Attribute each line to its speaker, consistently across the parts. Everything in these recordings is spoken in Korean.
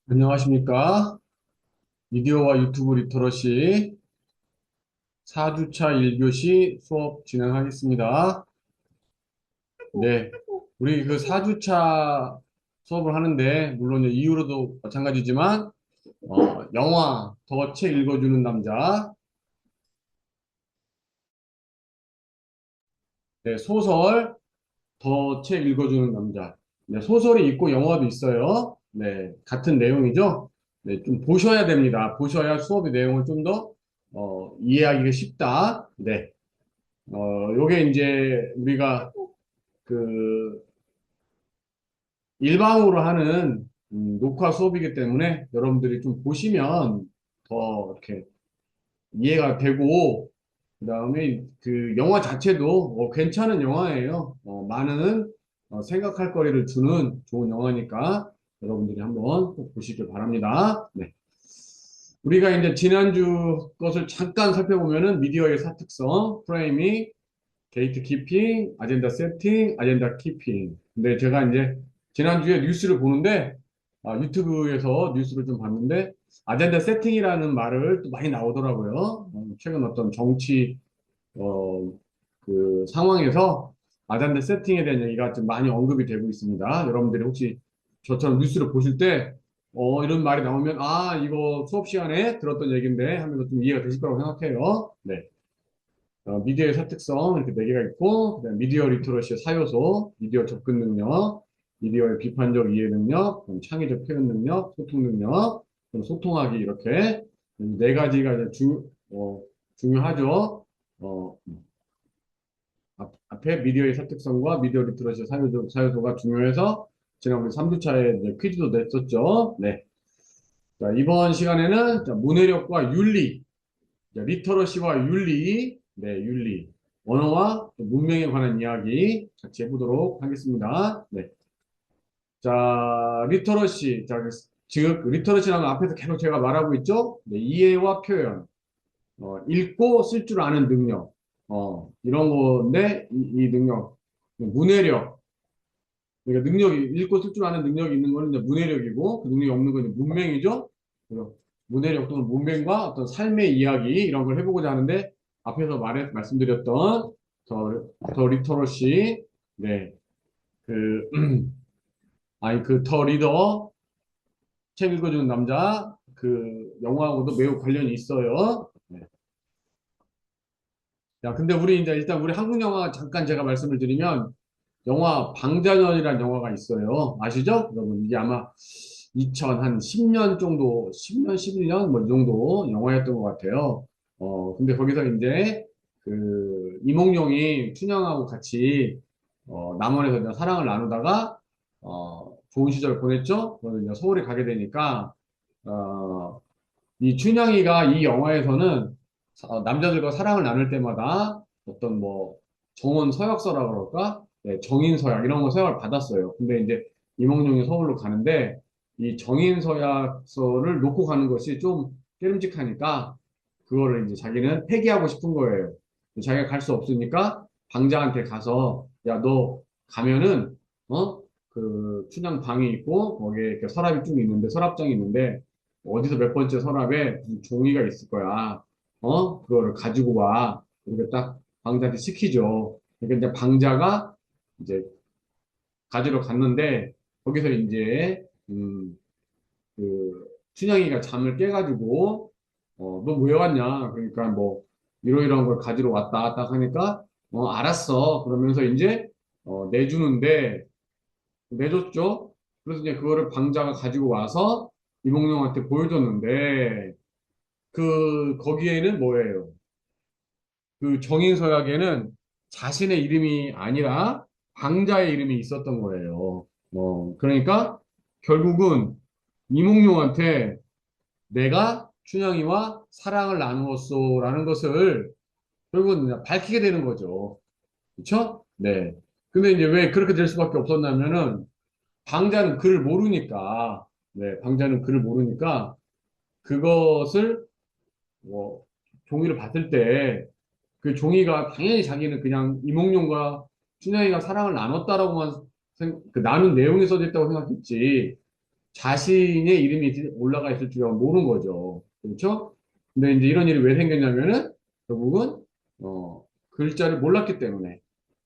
Speaker 1: 안녕하십니까? 미디어와 유튜브 리터러시 4주차 1교시 수업 진행하겠습니다. 네. 우리 그 4주차 수업을 하는데, 물론 이후로도 마찬가지지만, 영화, 더 책 읽어주는 남자, 네, 소설, 더 책 읽어주는 남자. 네, 소설이 있고 영화도 있어요. 네, 같은 내용이죠. 네, 좀 보셔야 됩니다. 보셔야 수업의 내용을 좀 더, 이해하기가 쉽다. 네. 요게 이제 우리가 그 일방으로 하는 녹화 수업이기 때문에 여러분들이 좀 보시면 더 이렇게 이해가 되고, 그 다음에 그 영화 자체도 괜찮은 영화예요. 많은 생각할 거리를 주는 좋은 영화니까 여러분들이 한번 꼭 보시길 바랍니다. 네. 우리가 이제 지난주 것을 잠깐 살펴보면은 미디어의 사특성, 프레이밍, 게이트 키핑, 아젠다 세팅, 아젠다 키핑. 근데 제가 이제 지난주에 뉴스를 보는데, 유튜브에서 뉴스를 좀 봤는데, 아젠다 세팅이라는 말을 또 많이 나오더라고요. 최근 어떤 정치, 어, 그 상황에서 아젠다 세팅에 대한 얘기가 좀 많이 언급이 되고 있습니다. 여러분들이 혹시 저처럼 뉴스를 보실 때, 이런 말이 나오면, 이거 수업 시간에 들었던 얘기인데 하면서 좀 이해가 되실 거라고 생각해요. 네. 미디어의 사특성 이렇게 네 개가 있고, 그다음에 미디어 리터러시의 사요소, 미디어 접근 능력, 미디어의 비판적 이해 능력, 그럼 창의적 표현 능력, 소통 능력, 그럼 소통하기 이렇게 네 가지가 이제 중요하죠. 어, 앞에 미디어의 사특성과 미디어 리터러시의 사요소가 중요해서 지난번에 3주차에 이제 퀴즈도 냈었죠. 네. 자, 이번 시간에는 자, 문해력과 윤리, 자, 리터러시와 윤리, 네, 윤리. 언어와 문명에 관한 이야기 같이 해보도록 하겠습니다. 네. 자, 리터러시. 자, 즉, 리터러시라는 앞에서 계속 제가 말하고 있죠? 네, 이해와 표현. 읽고 쓸 줄 아는 능력. 이런 건데, 이 능력. 문해력. 그러니까 능력이, 읽고 쓸 줄 아는 능력이 있는 거는 이제 문해력이고, 그 능력이 없는 건 이제 문맹이죠? 그래서 문해력 또는 문맹과 어떤 삶의 이야기, 이런 걸 해보고자 하는데, 앞에서 말씀드렸던 더 리터러시, 네, 그, 더 리더, 책 읽어주는 남자, 그, 영화하고도 매우 관련이 있어요. 네. 자, 근데 우리 이제 일단 우리 한국 영화 잠깐 제가 말씀을 드리면, 영화 방자년이라는 영화가 있어요. 아시죠? 여러분, 이게 아마 2010년 정도, 10년, 11년 뭐 이 정도 영화였던 것 같아요. 근데 거기서 이제 그 이몽룡이 춘향하고 같이 남원에서 이제 사랑을 나누다가 좋은 시절을 보냈죠. 그래서 이제 서울에 가게 되니까 어, 이 춘향이가 이 영화에서는 남자들과 사랑을 나눌 때마다 어떤 뭐 정원 서약서라 그럴까? 네, 정인 서약 이런 거 서약을 받았어요. 근데 이제 이몽룡이 서울로 가는데 이 정인 서약서를 놓고 가는 것이 좀 깨름직하니까 그거를 이제 자기는 폐기하고 싶은 거예요. 자기가 갈 수 없으니까 방장한테 가서 야, 너 가면은 그 춘향 방이 있고 거기에 이렇게 서랍이 쭉 있는데 서랍장이 있는데 어디서 몇 번째 서랍에 무슨 종이가 있을 거야. 그거를 가지고 와. 이렇게 딱 방자한테 시키죠. 그러니까 이제 방자가 이제 가지러 갔는데, 거기서 이제, 그, 춘향이가 잠을 깨가지고, 너 왜 왔냐? 그러니까 뭐, 이러이러한 걸 가지러 왔다. 딱 하니까, 알았어. 그러면서 이제, 내주는데, 내줬죠? 그래서 이제 그거를 방자가 가지고 와서 이몽룡한테 보여줬는데, 거기에는 뭐예요? 그 정인서약에는 자신의 이름이 아니라 방자의 이름이 있었던 거예요. 그러니까 결국은 이몽룡한테 내가 춘향이와 사랑을 나누었소라는 것을 결국은 이제 밝히게 되는 거죠. 그렇죠? 네. 근데 이제 왜 그렇게 될 수밖에 없었냐면은 방자는 글을 모르니까, 네, 방자는 글을 모르니까 그것을 뭐 종이를 봤을 때 그 종이가 당연히 자기는 그냥 이몽룡과 춘향이가 사랑을 나눴다라고만 그 나눈 내용이 써져 있다고 생각했지 자신의 이름이 올라가 있을 줄 모르는 거죠. 그렇죠? 근데 이제 이런 일이 왜 생겼냐면은 결국은 글자를 몰랐기 때문에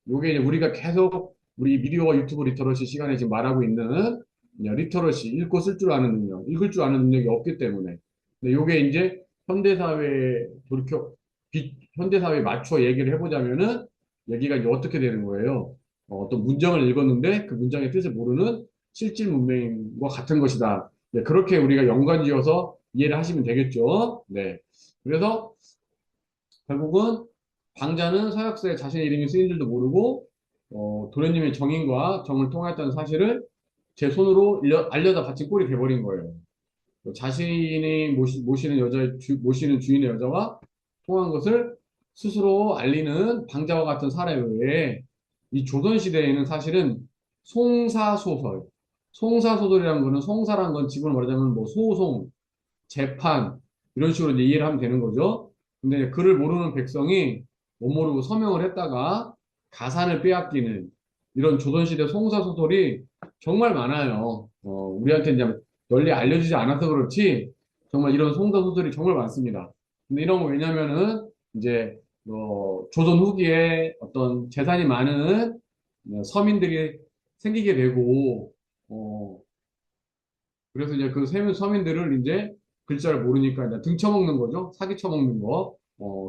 Speaker 1: 요게 이제 우리가 계속 우리 미디어와 유튜브 리터러시 시간에 지금 말하고 있는 리터러시 읽고 쓸 줄 아는 능력, 읽을 줄 아는 능력이 없기 때문에 근데 요게 이제 현대사회에 돌이켜 현대사회에 맞춰 얘기를 해보자면은 얘기가 이제 어떻게 되는 거예요? 어떤 문장을 읽었는데 그 문장의 뜻을 모르는 실질 문맹과 같은 것이다. 네, 그렇게 우리가 연관지어서 이해를 하시면 되겠죠. 네. 그래서 결국은 방자는 서약서에 자신의 이름이 쓰인 줄도 모르고 도련님의 정인과 정을 통하였다는 사실을 제 손으로 알려다 바친 꼴이 돼버린 거예요. 자신이 모시는 모시는 주인의 여자와 통한 것을 스스로 알리는 방자와 같은 사례에 의해 이 조선시대에는 사실은 송사소설, 송사소설이라는 거는 송사라는 건 지금 말하자면 뭐 소송, 재판 이런 식으로 이제 이해를 하면 되는 거죠. 근데 글을 모르는 백성이 못 모르고 서명을 했다가 가산을 빼앗기는 이런 조선시대 송사소설이 정말 많아요. 우리한테 이제 널리 알려지지 않아서 그렇지 정말 이런 송사소설이 정말 많습니다. 근데 이런 거 왜냐면은 이제 조선 후기에 어떤 재산이 많은 서민들이 생기게 되고 그래서 이제 그 서민들을 이제 글자를 모르니까 이제 등쳐먹는 거죠. 사기 쳐먹는 거.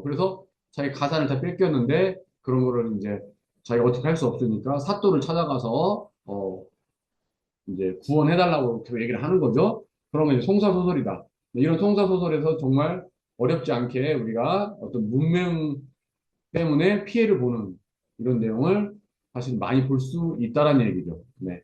Speaker 1: 그래서 자기 가산을 다 뺏겼는데 그런 거를 이제 자기가 어떻게 할 수 없으니까 사또를 찾아가서 이제 구원해달라고 이렇게 얘기를 하는 거죠. 그러면 이제 송사소설이다. 이런 송사소설에서 정말 어렵지 않게 우리가 어떤 문명 때문에 피해를 보는 이런 내용을 사실 많이 볼 수 있다라는 얘기죠. 네.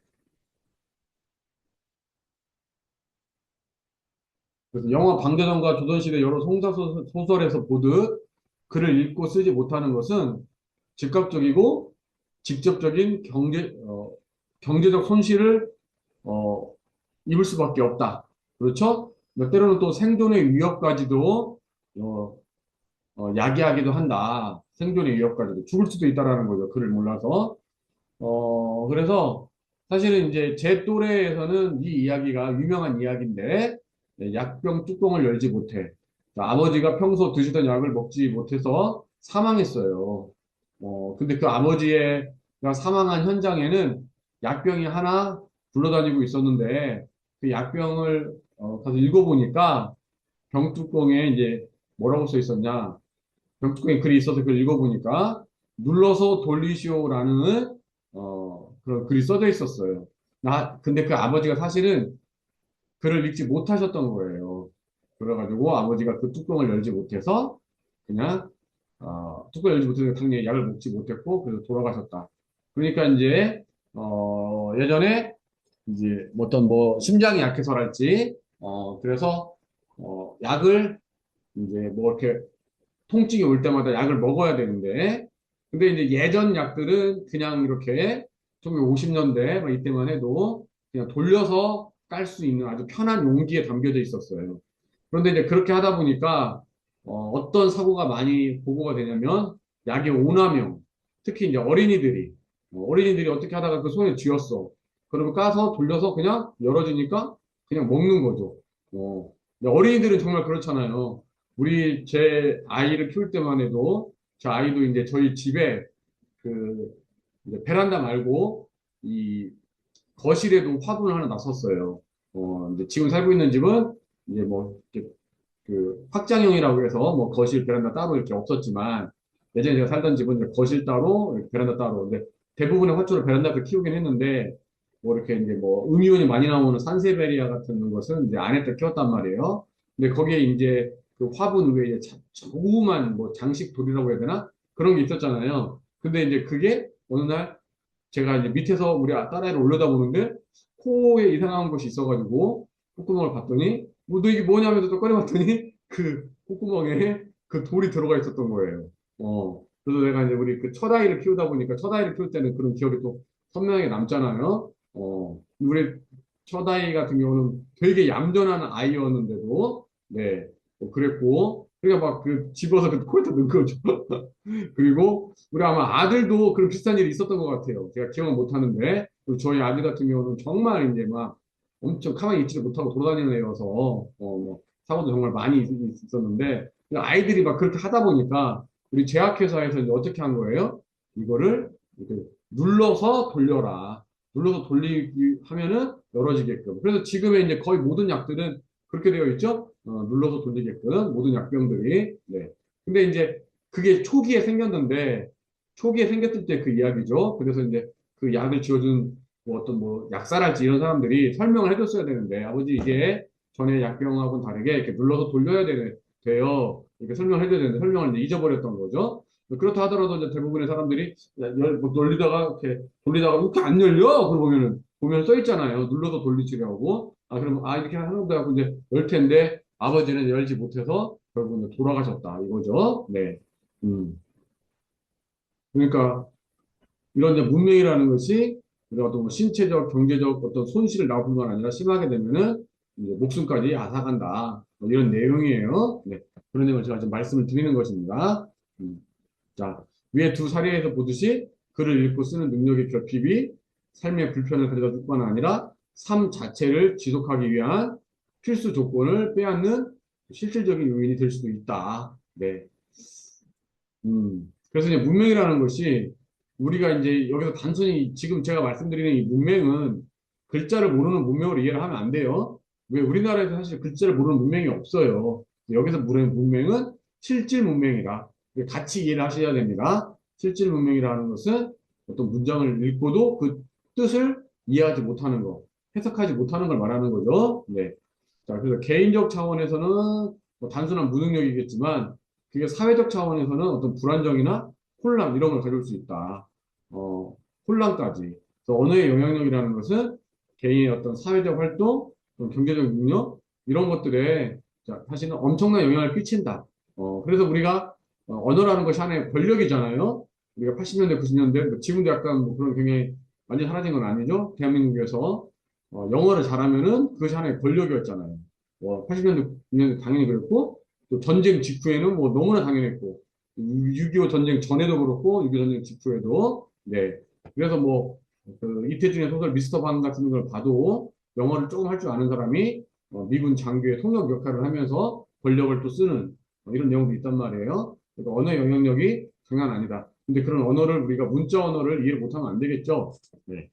Speaker 1: 그래서 영화 방대전과 조선시대 여러 송사소설에서 보듯 글을 읽고 쓰지 못하는 것은 즉각적이고 직접적인 경제적 손실을 어, 입을 수밖에 없다. 그렇죠? 몇 때로는 또 생존의 위협까지도 어, 야기하기도 한다. 생존의 위협까지도 죽을 수도 있다라는 거죠. 글을 몰라서. 그래서 사실은 이제 제 또래에서는 이 이야기가 유명한 이야기인데 약병 뚜껑을 열지 못해. 아버지가 평소 드시던 약을 먹지 못해서 사망했어요. 근데 그 아버지가 사망한 현장에는 약병이 하나 굴러다니고 있었는데 그 약병을 가서 읽어보니까 병뚜껑에 이제 뭐라고 써 있었냐. 병뚜껑에 글이 있어서 그걸 읽어보니까 눌러서 돌리시오라는 그런 글이 써져 있었어요. 근데 그 아버지가 사실은 글을 읽지 못하셨던 거예요. 그래가지고 아버지가 그 뚜껑을 열지 못해서 그냥 뚜껑을 열지 못해서 당연히 약을 먹지 못했고 그래서 돌아가셨다. 그러니까 이제 예전에 이제 뭐 어떤 뭐 심장이 약해서랄지 그래서 약을 이제 뭐 이렇게 통증이 올 때마다 약을 먹어야 되는데, 근데 이제 예전 약들은 그냥 이렇게 1950년대 막 이때만 해도 그냥 돌려서 깔 수 있는 아주 편한 용기에 담겨져 있었어요. 그런데 이제 그렇게 하다 보니까 떤 사고가 많이 보고가 되냐면 약의 오남용, 특히 이제 어린이들이 어떻게 하다가 그 손에 쥐었어. 그러면 까서 돌려서 그냥 열어주니까 그냥 먹는 거죠. 근데 어린이들은 정말 그렇잖아요. 제 아이를 키울 때만 해도, 제 아이도 이제 저희 집에 그, 이제 베란다 말고, 이 거실에도 화분을 하나 놨었어요. 이제 지금 살고 있는 집은, 이제 뭐, 이렇게 그 확장형이라고 해서, 뭐, 거실, 베란다 따로 이렇게 없었지만, 예전에 제가 살던 집은 이제 거실 따로, 이렇게 베란다 따로. 근데 대부분의 화초를 베란다에서 키우긴 했는데, 뭐, 이렇게 이제 뭐, 음이온이 많이 나오는 산세베리아 같은 것은 이제 안에다 키웠단 말이에요. 근데 거기에 이제 그 화분 위에 이제 조그만 뭐 장식 돌이라고 해야 되나? 그런 게 있었잖아요. 근데 이제 그게 어느 날 제가 이제 밑에서 우리 딸아이를 올려다보는데 코에 이상한 것이 있어가지고 콧구멍을 봤더니 뭐 너 이게 뭐냐면서 또 꺼내봤더니 그 콧구멍에 그 돌이 들어가 있었던 거예요. 그래서 내가 이제 우리 그 첫 아이를 키우다 보니까 첫 아이를 키울 때는 그런 기억이 또 선명하게 남잖아요. 우리 첫 아이 같은 경우는 되게 얌전한 아이였는데도 네, 그랬고 그러니까 막 그 집어서 그 코에다 넣은 거죠. 그리고 우리 아마 아들도 그런 비슷한 일이 있었던 것 같아요. 제가 기억은 못 하는데 그리고 저희 아들 같은 경우는 정말 이제 막 엄청 가만히 있지도 못하고 돌아다니는 애여서, 뭐, 사고도 정말 많이 있었는데, 아이들이 막 그렇게 하다 보니까, 우리 제약회사에서 이제 어떻게 한 거예요? 이거를 이렇게 눌러서 돌려라. 눌러서 돌리기 하면은 열어지게끔. 그래서 지금의 이제 거의 모든 약들은 그렇게 되어 있죠? 눌러서 돌리게끔, 모든 약병들이. 네. 근데 이제 그게 초기에 생겼는데, 초기에 생겼을 때 그 이야기죠. 그래서 이제 그 약을 지어준 뭐 어떤 뭐 약사랄지 이런 사람들이 설명을 해줬어야 되는데 아버지 이게 전에 약병하고는 다르게 이렇게 눌러서 돌려야 돼요. 이렇게 설명을 해줘야 되는데 설명을 이제 잊어버렸던 거죠. 그렇다 하더라도 이제 대부분의 사람들이 뭐 돌리다가 이렇게 돌리다가 이렇게 안 열려? 그러고 보면 써 있잖아요. 눌러서 돌리시라고. 아 그럼 아 이렇게 하는데 하고 이제 열 텐데 아버지는 열지 못해서 결국 이제 돌아가셨다 이거죠. 네. 음. 그러니까 이런 이제 문명이라는 것이 우리가 어떤 뭐 신체적, 경제적 어떤 손실을 나올 뿐만 아니라 심하게 되면은 이제 목숨까지 앗아간다. 뭐 이런 내용이에요. 네. 그런 내용을 제가 지금 말씀을 드리는 것입니다. 음. 자, 위에 두 사례에서 보듯이 글을 읽고 쓰는 능력의 결핍이 삶의 불편을 가져다 줄 뿐만 아니라 삶 자체를 지속하기 위한 필수 조건을 빼앗는 실질적인 요인이 될 수도 있다. 네. 그래서 이제 문명이라는 것이 우리가 이제 여기서 단순히 지금 제가 말씀드리는 이 문명은 글자를 모르는 문명으로 이해를 하면 안 돼요. 왜 우리나라에서 사실 글자를 모르는 문명이 없어요. 여기서 부르는 문명은 실질 문명이다. 같이 이해를 하셔야 됩니다. 실질 문명이라는 것은 어떤 문장을 읽고도 그 뜻을 이해하지 못하는 거, 해석하지 못하는 걸 말하는 거죠. 네. 자, 그래서 개인적 차원에서는 뭐 단순한 무능력이겠지만 그게 사회적 차원에서는 어떤 불안정이나 혼란 이런 걸 가져올 수 있다. 어, 혼란까지. 그래서 언어의 영향력이라는 것은 개인의 어떤 사회적 활동, 어떤 경제적 능력 이런 것들에 자, 사실은 엄청난 영향을 끼친다. 그래서 우리가 언어라는 것이 하나의 권력이잖아요. 우리가 80년대, 90년대, 뭐 지금도 약간 뭐 그런 경향이 완전히 사라진 건 아니죠. 대한민국에서 영어를 잘하면은 그것이 하나의 권력이었잖아요. 80년대, 90년대 당연히 그랬고 또 전쟁 직후에는 뭐 너무나 당연했고 6.25 전쟁 전에도 그렇고 6.25 전쟁 직후에도 네 그래서 뭐 그 이태준의 소설 미스터 반 같은 걸 봐도 영어를 조금 할 줄 아는 사람이 미군 장교의 통역 역할을 하면서 권력을 또 쓰는 이런 내용도 있단 말이에요. 그러니까 언어 영향력이 장난 아니다. 근데 그런 언어를 우리가 문자 언어를 이해를 못하면 안 되겠죠. 네.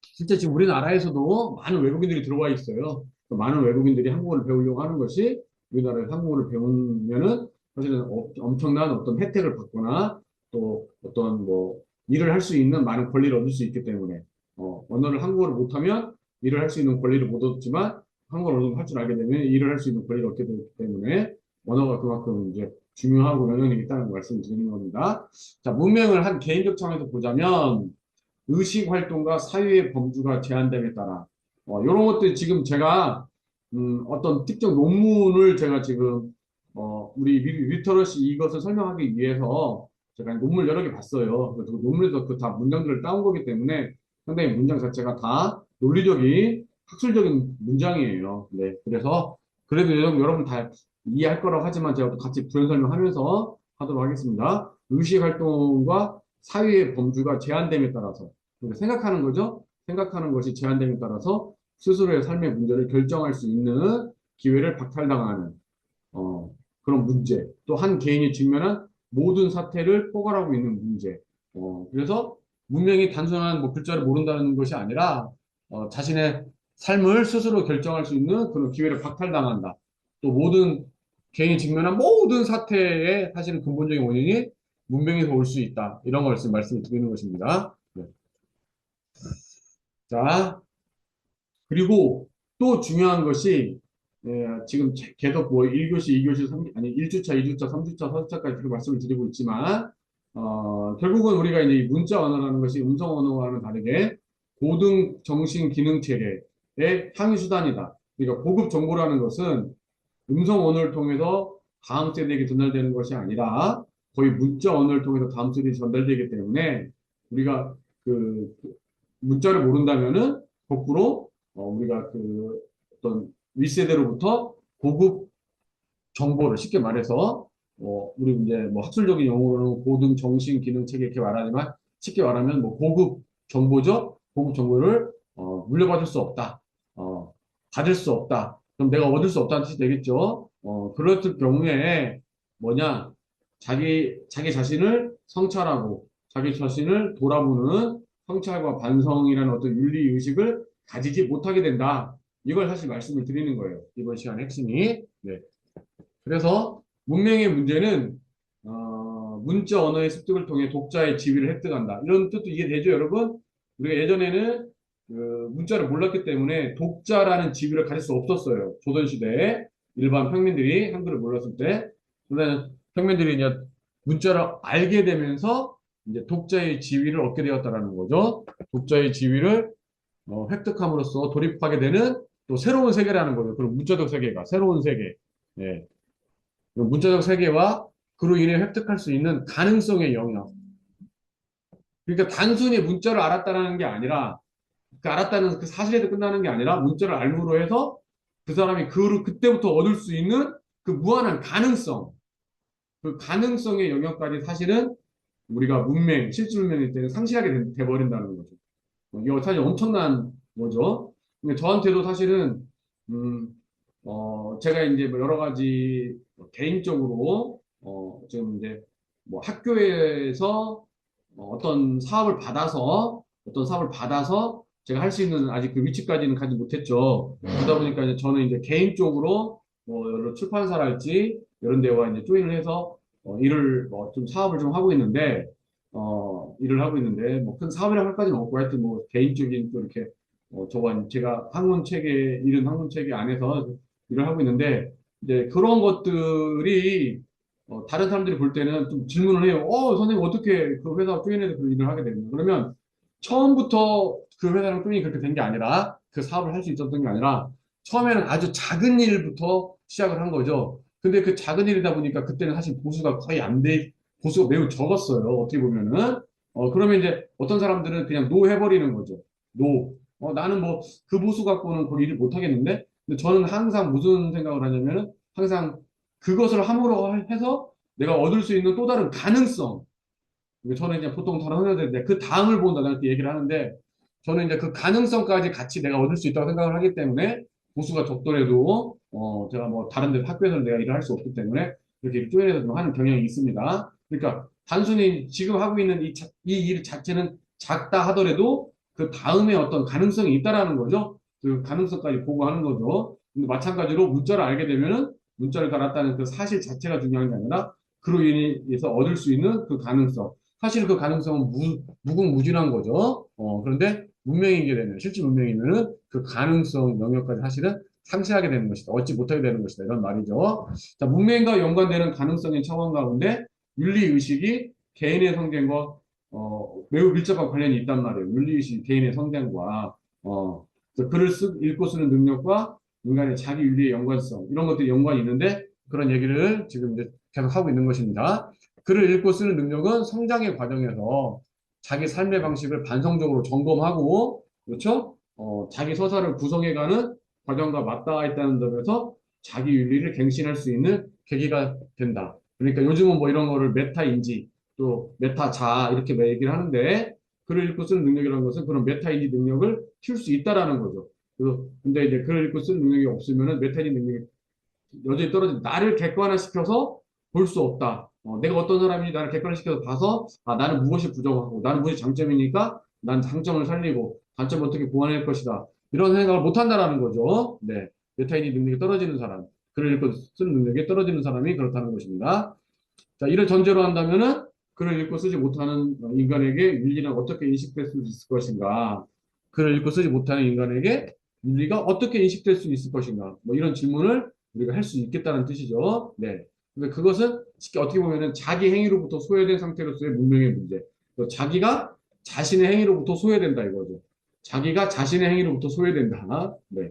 Speaker 1: 실제 지금 우리나라에서도 많은 외국인들이 들어와 있어요. 그 많은 외국인들이 한국어를 배우려고 하는 것이 우리나라에서 한국어를 배우면은 사실은 엄청난 어떤 혜택을 받거나 또 어떤 뭐 일을 할 수 있는 많은 권리를 얻을 수 있기 때문에 언어를 한국어를 못하면 일을 할 수 있는 권리를 못 얻지만 한국어를 어느 정도 할 줄 알게 되면 일을 할 수 있는 권리를 얻게 되기 때문에 언어가 그만큼 이제 중요하고 영향력이 있다는 말씀을 드리는 겁니다. 자, 문명을 한 개인적 차원에서 보자면 의식 활동과 사유의 범주가 제한됨에 따라 이런 것들 지금 제가 어떤 특정 논문을 제가 지금 우리 리터러시 이것을 설명하기 위해서 제가 논문을 여러 개 봤어요. 그래서 그 논문에서 그 다 문장들을 따온 거기 때문에 상당히 문장 자체가 다 논리적인 학술적인 문장이에요. 네, 그래서 그래도 여러분 다 이해할 거라고 하지만 제가 또 같이 부연 설명하면서 하도록 하겠습니다. 의식 활동과 사유의 범주가 제한됨에 따라서 그러니까 생각하는 거죠. 생각하는 것이 제한됨에 따라서 스스로의 삶의 문제를 결정할 수 있는 기회를 박탈당하는 그런 문제. 또 한 개인이 직면한 모든 사태를 포괄하고 있는 문제. 그래서 문명이 단순한 뭐 글자를 모른다는 것이 아니라 자신의 삶을 스스로 결정할 수 있는 그런 기회를 박탈당한다. 또 모든 개인이 직면한 모든 사태의 사실은 근본적인 원인이 문명에서 올 수 있다. 이런 걸 지금 말씀을 드리는 것입니다. 네. 자, 그리고 또 중요한 것이 지금 계속 뭐 1교시, 2교시, 3, 아니 1주차, 2주차, 3주차, 4주차까지 계속 말씀을 드리고 있지만 결국은 우리가 이제 이 문자 언어라는 것이 음성 언어와는 다르게 고등 정신 기능 체계의 향유 수단이다. 그러니까 고급 정보라는 것은 음성 언어를 통해서 다음 세대에게 전달되는 것이 아니라 거의 문자 언어를 통해서 다음 세대에 전달되기 때문에 우리가 그 문자를 모른다면은 거꾸로 우리가 그 어떤 윗세대로부터 고급 정보를 쉽게 말해서 우리 이제 뭐 학술적인 용어로는 고등 정신 기능 체계 이렇게 말하지만 쉽게 말하면 뭐 고급 정보죠. 고급 정보를 물려받을 수 없다. 어, 받을 수 없다. 그럼 내가 얻을 수 없다는 뜻이 되겠죠. 그럴 경우에 뭐냐? 자기 자신을 성찰하고 자기 자신을 돌아보는 성찰과 반성이라는 어떤 윤리의식을 가지지 못하게 된다. 이걸 사실 말씀을 드리는 거예요. 이번 시간 핵심이. 네. 그래서 문명의 문제는 문자 언어의 습득을 통해 독자의 지위를 획득한다. 이런 뜻도 이해되죠, 여러분? 우리가 예전에는 그 문자를 몰랐기 때문에 독자라는 지위를 가질 수 없었어요. 조선시대에 일반 평민들이 한글을 몰랐을 때. 그러면 평민들이 이제 문자를 알게 되면서 이제 독자의 지위를 얻게 되었다라는 거죠. 독자의 지위를 획득함으로써 돌입하게 되는 또 새로운 세계라는 거죠. 그럼 문자적 세계가 새로운 세계. 예. 문자적 세계와 그로 인해 획득할 수 있는 가능성의 영역. 그러니까 단순히 문자를 알았다는 게 아니라, 그 알았다는 그 사실에도 끝나는 게 아니라, 문자를 알므로 해서 그 사람이 그때부터 얻을 수 있는 그 무한한 가능성, 그 가능성의 영역까지 사실은 우리가 실질 문명일 때는 상실하게 돼버린다는 거죠. 이거 사실 엄청난 거죠. 근데 저한테도 사실은, 음, 제가 이제 뭐 여러 가지 개인적으로, 지금 이제 뭐 학교에서 어떤 사업을 받아서 제가 할 수 있는 아직 그 위치까지는 가지 못했죠. 그러다 보니까 이제 저는 이제 개인적으로 뭐 여러 출판사랄지 이런 데와 이제 조인을 해서 일을 뭐 좀 사업을 좀 하고 있는데, 일을 하고 있는데 뭐 큰 사업이라고 할 까지는 없고 하여튼 뭐 개인적인 또 이렇게 제가 이런 학문 체계 안에서 일을 하고 있는데 이제 그런 것들이 다른 사람들이 볼 때는 좀 질문을 해요. 선생님 어떻게 그 회사 조인해서 그런 일을 하게 됐냐? 그러면 처음부터 그 회사랑 조인이 그렇게 된 게 아니라 그 사업을 할 수 있었던 게 아니라 처음에는 아주 작은 일부터 시작을 한 거죠. 근데 그 작은 일이다 보니까 그때는 사실 보수가 매우 적었어요. 어떻게 보면은. 그러면 이제 어떤 사람들은 그냥 노 해버리는 거죠. 노. 나는 뭐 그 보수 갖고는 거기 일을 못 하겠는데? 근데 저는 항상 무슨 생각을 하냐면은 항상 그것을 함으로 해서 내가 얻을 수 있는 또 다른 가능성. 저는 이제 보통 다른 회사들인데 그 다음을 본다 이렇게 얘기를 하는데 저는 이제 그 가능성까지 같이 내가 얻을 수 있다고 생각을 하기 때문에 보수가 적더라도 제가 뭐 다른 데 학교에서는 내가 일을 할 수 없기 때문에 이렇게 조인해서 좀 하는 경향이 있습니다. 그러니까 단순히 지금 하고 있는 이 일 자체는 작다 하더라도 그 다음에 어떤 가능성이 있다라는 거죠. 그 가능성까지 보고 하는 거죠. 근데 마찬가지로 문자를 알게 되면은 문자를 달았다는 그 사실 자체가 중요한 게 아니라 그로 인해서 얻을 수 있는 그 가능성. 사실 그 가능성은 무궁무진한 거죠. 그런데 문명이게 되면, 실제 문명이면은 그 가능성 영역까지 사실은 상실하게 되는 것이다. 얻지 못하게 되는 것이다. 이런 말이죠. 자, 문명과 연관되는 가능성의 차원 가운데 윤리의식이 개인의 성장과 매우 밀접한 관련이 있단 말이에요. 윤리의식이 개인의 성장과 그래서 읽고 쓰는 능력과 인간의 자기 윤리의 연관성 이런 것들이 연관이 있는데 그런 얘기를 지금 이제 계속 하고 있는 것입니다. 글을 읽고 쓰는 능력은 성장의 과정에서 자기 삶의 방식을 반성적으로 점검하고, 그렇죠? 자기 서사를 구성해가는 과정과 맞닿아 있다는 점에서 자기 윤리를 갱신할 수 있는 계기가 된다. 그러니까 요즘은 뭐 이런 거를 메타인지, 또 메타자, 이렇게 얘기를 하는데, 글을 읽고 쓰는 능력이라는 것은 그런 메타인지 능력을 키울 수 있다라는 거죠. 근데 이제 글을 읽고 쓰는 능력이 없으면은 메타인지 능력이 여전히 떨어진 나를 객관화시켜서 볼 수 없다. 내가 어떤 사람인지 나를 객관화시켜서 봐서 나는 무엇이 부족하고 나는 무엇이 장점이니까 난 장점을 살리고 단점을 어떻게 보완할 것이다. 이런 생각을 못 한다라는 거죠. 네. 메타인지 능력이 떨어지는 사람, 글을 읽고 쓰는 능력이 떨어지는 사람이 그렇다는 것입니다. 자, 이를 전제로 한다면은 글을 읽고 쓰지 못하는 인간에게 윤리는 어떻게 인식될 수 있을 것인가? 글을 읽고 쓰지 못하는 인간에게 윤리가 어떻게 인식될 수 있을 것인가? 뭐 이런 질문을 우리가 할 수 있겠다는 뜻이죠. 네. 근데 그것은 쉽게 어떻게 보면은 자기 행위로부터 소외된 상태로서의 문명의 문제. 또 자기가 자신의 행위로부터 소외된다 이거죠. 자기가 자신의 행위로부터 소외된다. 네.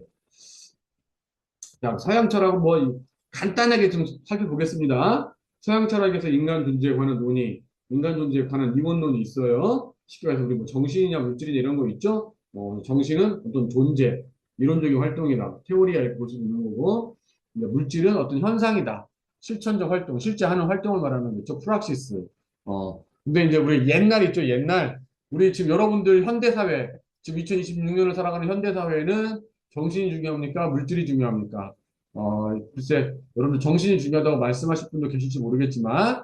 Speaker 1: 자, 서양 철학은 뭐 간단하게 좀 살펴보겠습니다. 서양 철학에서 인간 존재에 관한 논의, 인간 존재에 관한 이원론이 있어요. 쉽게 말해서 우리 뭐 정신이냐 물질이냐 이런 거 있죠. 정신은 어떤 존재, 이론적인 활동이다. 테오리아 이렇게 볼 수 있는 거고, 물질은 어떤 현상이다. 실천적 활동, 실제 하는 활동을 말하는 거죠. 프락시스. 근데 이제 우리 옛날 있죠. 옛날. 우리 지금 여러분들 현대사회, 지금 2026년을 살아가는 현대사회에는 정신이 중요합니까? 물질이 중요합니까? 글쎄, 여러분들 정신이 중요하다고 말씀하실 분도 계실지 모르겠지만,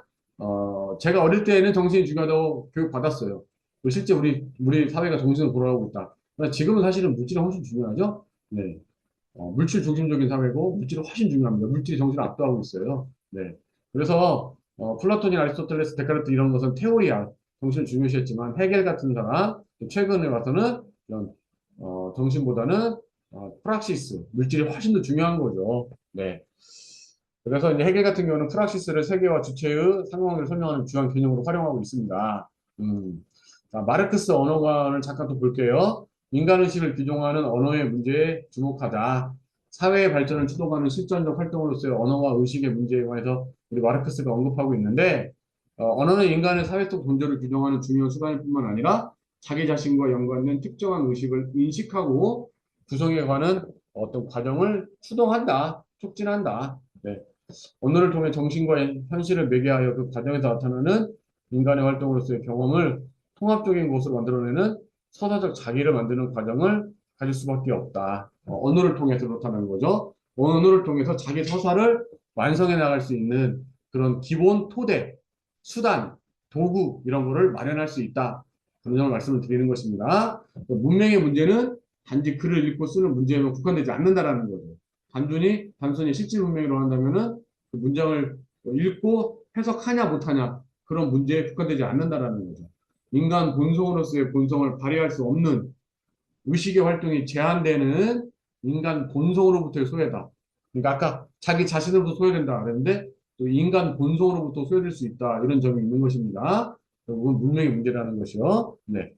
Speaker 1: 제가 어릴 때에는 정신이 중요하다고 교육 받았어요. 그리고 실제 우리 사회가 정신으로 돌아가고 있다. 그러나 지금은 사실은 물질이 훨씬 중요하죠? 네. 물질 중심적인 사회고, 물질이 훨씬 중요합니다. 물질이 정신을 압도하고 있어요. 네. 그래서, 플라톤이나 아리스토텔레스, 데카르트 이런 것은 테오리야. 정신을 중요시했지만, 헤겔 같은 사람, 또 최근에 와서는 이런, 정신보다는, 프락시스, 물질이 훨씬 더 중요한 거죠. 네. 그래서 이제 헤겔 같은 경우는 프락시스를 세계와 주체의 상호관계를 설명하는 중요한 개념으로 활용하고 있습니다. 자, 마르크스 언어관을 잠깐 또 볼게요. 인간의식을 규정하는 언어의 문제에 주목하자. 사회의 발전을 추동하는 실전적 활동으로서의 언어와 의식의 문제에 관해서 우리 마르크스가 언급하고 있는데, 언어는 인간의 사회 속 존재를 규정하는 중요한 수단일 뿐만 아니라 자기 자신과 연관된 특정한 의식을 인식하고 구성해 가는 어떤 과정을 추동한다, 촉진한다. 네. 언어를 통해 정신과 현실을 매개하여 그 과정에서 나타나는 인간의 활동으로서의 경험을 통합적인 것으로 만들어내는 서사적 자기를 만드는 과정을 가질 수밖에 없다. 언어를 통해서 나타나는 거죠. 언어를 통해서 자기 서사를 완성해 나갈 수 있는 그런 기본 토대, 수단, 도구 이런 거를 마련할 수 있다. 그런 점을 말씀을 드리는 것입니다. 문명의 문제는 단지 글을 읽고 쓰는 문제에만 국한되지 않는다라는 거죠. 단순히 실질 문명이라고 한다면은 그 문장을 읽고 해석하냐 못하냐 그런 문제에 국한되지 않는다라는 거죠. 인간 본성으로서의 본성을 발휘할 수 없는 의식의 활동이 제한되는 인간 본성으로부터의 소외다. 그러니까 아까 자기 자신으로부터 소외된다 그랬는데 또 인간 본성으로부터 소외될 수 있다 이런 점이 있는 것입니다. 결국은 문명의 문제라는 것이요. 네.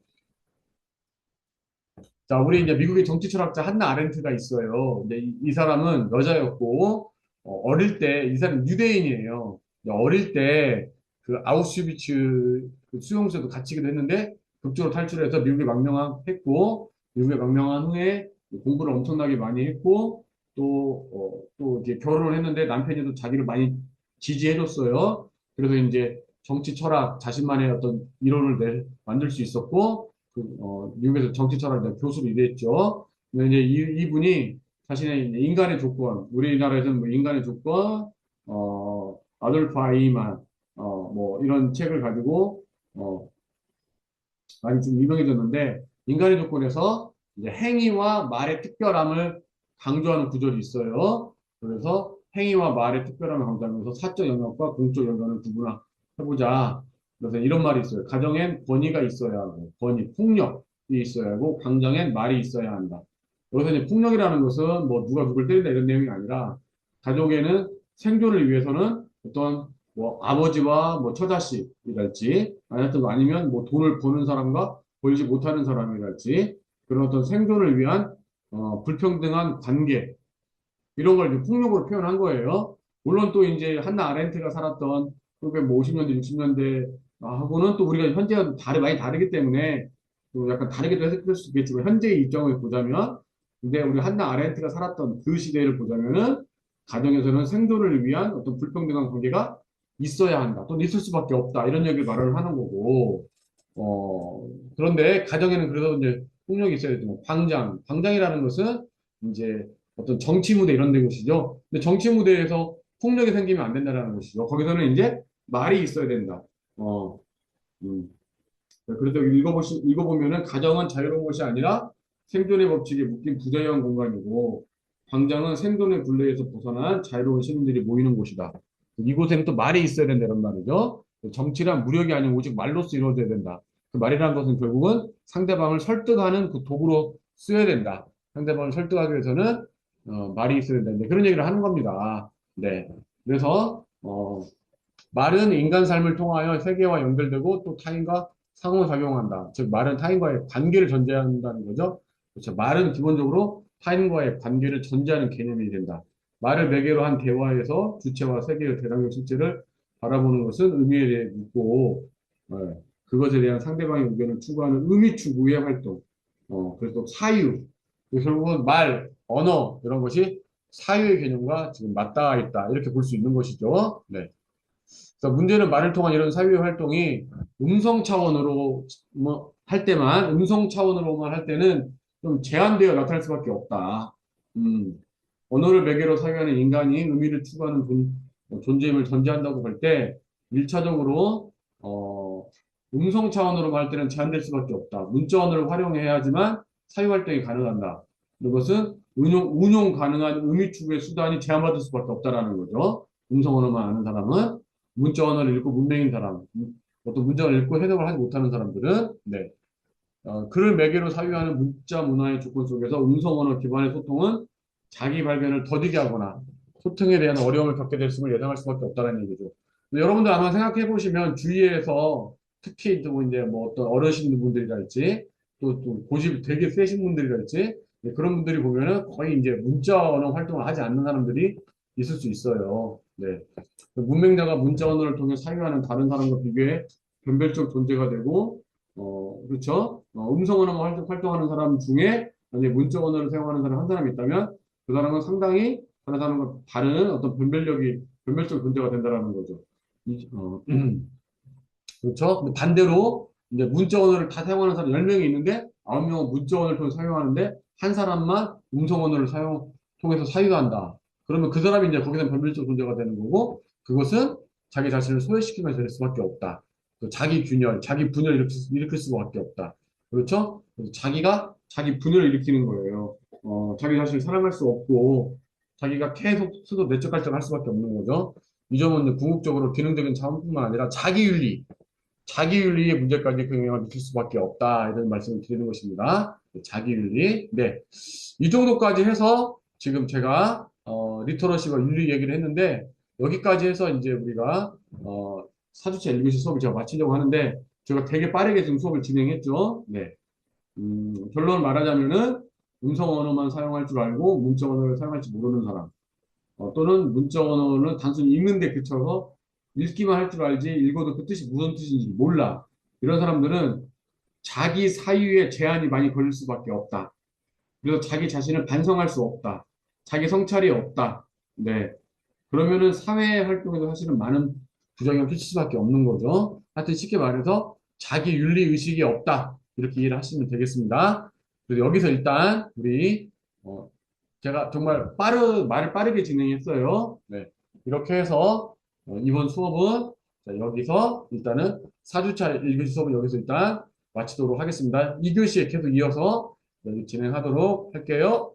Speaker 1: 자, 우리 이제 미국의 정치 철학자 한나 아렌트가 있어요. 근데 이 사람은 여자였고, 어릴 때, 이 사람은 유대인이에요. 근데 어릴 때, 그 아우슈비츠 그 수용소에도 갇히기도 했는데, 극적으로 탈출해서 미국에 망명했고, 미국에 망명한 후에 공부를 엄청나게 많이 했고, 또 이제 결혼을 했는데 남편이 또 자기를 많이 지지해줬어요. 그래서 이제 정치 철학, 자신만의 어떤 이론을 만들 수 있었고, 미국에서 정치 철학자 교수로 일했죠. 근데 이제 이분이 자신의 이제 인간의 조건, 우리나라에서는 뭐 인간의 조건, 아돌프 아이만, 뭐 이런 책을 가지고, 많이 좀 유명해졌는데, 인간의 조건에서 이제 행위와 말의 특별함을 강조하는 구절이 있어요. 그래서 행위와 말의 특별함을 강조하면서 사적 영역과 공적 영역을 구분해보자. 그래서 이런 말이 있어요. 가정엔 권위가 있어야 하고, 권위, 폭력이 있어야 하고, 광장엔 말이 있어야 한다. 여기서 이제 폭력이라는 것은 뭐 누가 누굴 때린다 이런 내용이 아니라, 가족에는 생존을 위해서는 어떤 뭐 아버지와 뭐 처자식이랄지 아니면 뭐 돈을 버는 사람과 벌지 못하는 사람이랄지 그런 어떤 생존을 위한 불평등한 관계 이런 걸 이제 폭력으로 표현한 거예요. 물론 또 이제 한나 아렌트가 살았던 뭐 50년대 60년대 하고는 또 우리가 현재가 많이 다르기 때문에 또 약간 다르게도 해석할 수 있겠지만 현재의 입장을 보자면 근데 우리 한나 아렌트가 살았던 그 시대를 보자면은 가정에서는 생존을 위한 어떤 불평등한 관계가 있어야 한다. 또는 있을 수밖에 없다. 이런 얘기를 말을 하는 거고, 어, 그런데 가정에는 그래도 이제 폭력이 있어야 되죠. 광장이라는 것은 이제 어떤 정치 무대 이런 데 것이죠. 근데 정치 무대에서 폭력이 생기면 안 된다는 것이죠. 거기서는 이제 말이 있어야 된다. 어, 음. 그래서 읽어보면은 가정은 자유로운 것이 아니라 생존의 법칙에 묶인 부자유한 공간이고 광장은 생존의 굴레에서 벗어난 자유로운 시민들이 모이는 곳이다. 이곳에는 또 말이 있어야 된다는 말이죠. 정치란 무력이 아닌 오직 말로써 이루어져야 된다. 그 말이라는 것은 결국은 상대방을 설득하는 그 도구로 쓰여야 된다. 상대방을 설득하기 위해서는 말이 있어야 된다. 그런 얘기를 하는 겁니다. 네. 그래서 말은 인간 삶을 통하여 세계와 연결되고 또 타인과 상호작용한다. 즉, 말은 타인과의 관계를 전제한다는 거죠. 그렇죠. 말은 기본적으로 타인과의 관계를 전제하는 개념이 된다. 말을 매개로 한 대화에서 주체와 세계의 대상적 실제를 바라보는 것은 의미에 대해 묻고, 그것에 대한 상대방의 의견을 추구하는 의미 추구의 활동. 그래서 사유. 결국은 말, 언어, 이런 것이 사유의 개념과 지금 맞닿아 있다. 이렇게 볼 수 있는 것이죠. 네. 그래서 문제는 말을 통한 이런 사회 활동이 음성 차원으로 뭐 할 때만, 음성 차원으로만 할 때는 좀 제한되어 나타날 수밖에 없다. 음, 언어를 매개로 사용하는 인간이 의미를 추구하는 존재임을 전제한다고 볼 때, 1차적으로, 음성 차원으로만 할 때는 제한될 수밖에 없다. 문자 언어를 활용해야지만 사회 활동이 가능한다. 이것은 운용 가능한 의미 추구의 수단이 제한받을 수밖에 없다라는 거죠. 음성 언어만 아는 사람은 문자 언어를 읽고 문맹인 사람, 어떤 문장을 읽고 해석을 하지 못하는 사람들은 네, 글을 매개로 사유하는 문자 문화의 조건 속에서 음성 언어 기반의 소통은 자기 발견을 더디게 하거나 소통에 대한 어려움을 겪게 될 수를 예상할 수밖에 없다는 얘기죠. 근데 여러분들 아마 생각해 보시면 주위에서 특히 또 이제 뭐 어떤 어르신 분들이랄지 또 고집 되게 세신 분들이랄지 네, 그런 분들이 보면은 거의 이제 문자 언어 활동을 하지 않는 사람들이 있을 수 있어요. 네. 문맹자가 문자 언어를 통해 사유하는 다른 사람과 비교해 변별적 존재가 되고, 그렇죠? 음성 언어만 활동하는 사람 중에 만약에 문자 언어를 사용하는 사람 한 사람이 있다면 그 사람은 상당히 다른 사람과 다른 어떤 변별적 존재가 된다라는 거죠. 그렇죠? 근데 반대로 이제 문자 언어를 다 사용하는 사람 10명이 있는데 9명은 문자 언어를 통해 사용하는데 한 사람만 음성 언어를 통해서 사유한다. 그러면 그 사람이 이제 거기서 변별적 존재가 되는 거고 그것은 자기 자신을 소외시키면서 될 수밖에 없다. 그 자기 균열, 자기 분열을 일으킬 수밖에 없다. 그렇죠? 그래서 자기가 자기 분열을 일으키는 거예요. 자기 자신을 사랑할 수 없고 자기가 계속 스스로 내적 발전할 수밖에 없는 거죠. 이 점은 이제 궁극적으로 기능적인 차원뿐만 아니라 자기윤리의 문제까지 그 영향을 미칠 수밖에 없다. 이런 말씀을 드리는 것입니다. 자기윤리. 네. 이 정도까지 해서 지금 제가, 리터러시와 윤리 얘기를 했는데, 여기까지 해서 이제 우리가, 사주체 1교시 수업을 제가 마치려고 하는데, 제가 되게 빠르게 지금 수업을 진행했죠. 네. 결론을 말하자면은, 음성 언어만 사용할 줄 알고, 문자 언어를 사용할 줄 모르는 사람. 또는 문자 언어는 단순히 읽는 데 그쳐서 읽기만 할 줄 알지 읽어도 그 뜻이 무슨 뜻인지 몰라. 이런 사람들은 자기 사유에 제한이 많이 걸릴 수밖에 없다. 그래서 자기 자신을 반성할 수 없다. 자기 성찰이 없다. 네. 그러면은 사회 활동에서 사실은 많은 부작용을 끼칠 수밖에 없는 거죠. 하여튼 쉽게 말해서 자기 윤리 의식이 없다. 이렇게 이해를 하시면 되겠습니다. 그래서 여기서 일단 우리 제가 정말 말을 빠르게 진행했어요. 네. 이렇게 해서 이번 수업은 자, 여기서 일단은 4주차 1교시 수업은 여기서 일단 마치도록 하겠습니다. 2교시에 계속 이어서 진행하도록 할게요.